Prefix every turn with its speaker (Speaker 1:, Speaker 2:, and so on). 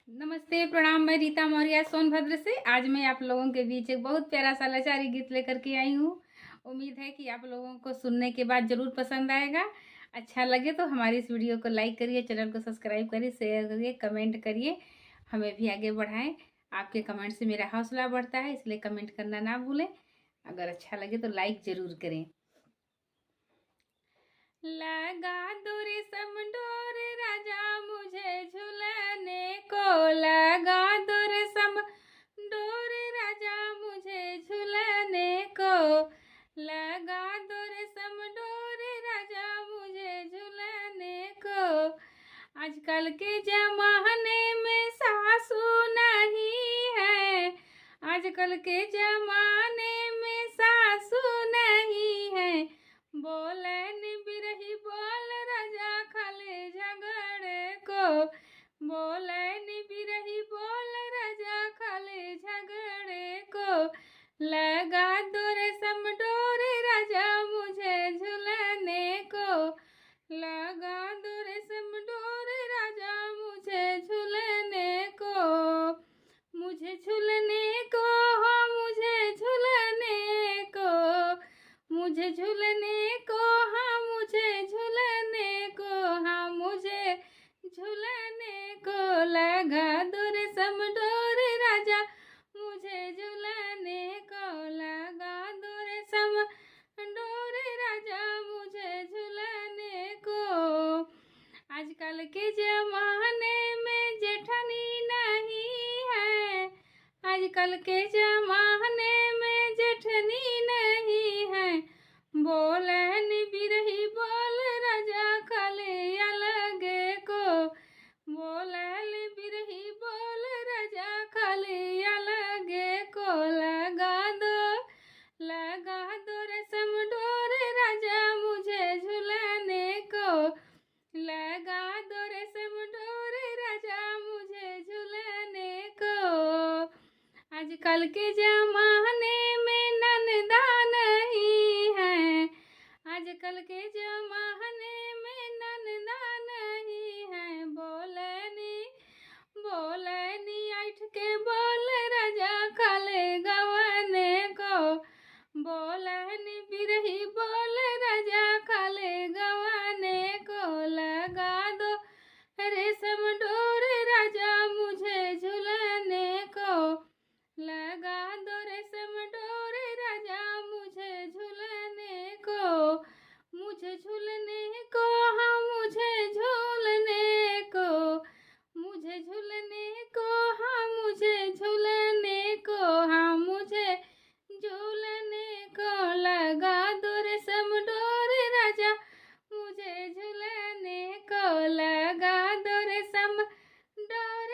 Speaker 1: नमस्ते, प्रणाम। मैं रीता मौर्य सोनभद्र से। आज मैं आप लोगों के बीच एक बहुत प्यारा सा लाचारी गीत लेकर के आई हूँ। उम्मीद है कि आप लोगों को सुनने के बाद ज़रूर पसंद आएगा। अच्छा लगे तो हमारी इस वीडियो को लाइक करिए, चैनल को सब्सक्राइब करिए, शेयर करिए, कमेंट करिए, हमें भी आगे बढ़ाएं। आपके कमेंट से मेरा हौसला बढ़ता है, इसलिए कमेंट करना ना भूलें। अगर अच्छा लगे तो लाइक ज़रूर करें। लगा दो रेशम डोर राजा मुझे झुलाने को, लगा दो रेशम डोर राजा मुझे झुलाने को, लगा दो रेशम डोर राजा मुझे झुलाने को। आजकल के जमाने में सासू नहीं है, आजकल के जमाने में सासू नहीं है। बोलन बिरही बोल राजा खाले झगड़े को, बोलन बिरही बोल राजा खाले झगड़े को। लगा दो रेशम डोर राजा मुझे झुलाने को, लगा दो रेशम डोर राजा मुझे झुलाने को। मुझे झुलने को हो, मुझे झुलने को, मुझे झुलने को, हाँ मुझे झुलने को, हाँ मुझे झुलने को। लगा दो रेशम डोर राजा मुझे झुलने को, लगा दो रेशम डोर राजा मुझे झुलने को। आजकल के जमाने में जेठनी नहीं है, आजकल के जमाने में जेठनी नहीं है। बोलन बिरही बोल राजा खाले अलगे को, बोलन बिरही बोल राजा खाले अलगे को। लगा दो रेशम डोर राजा मुझे झुलाने को, लगा दो रेशम डोर राजा मुझे झुलाने को। आजकल के जमाने में ननदा नहीं है, आजकल के जमाने में ननदा नहीं है। बोलनी ऐठ के बोल राजा खाले गवाने को, बोलनी बिरही बोल राजा खाले गवाने को। लगा दो रेशम डोर राजा मुझे झुलाने को, लगा दो रेशम डोर राजा मुझे झुलने को। मुझे झुलने को, हाँ मुझे झूलने को, मुझे झुलने को, हाँ मुझे झूलने को, हाँ मुझे झूलने को। लगा दो रेशम डोर राजा मुझे झुलने को, लगा दो रेशम डोर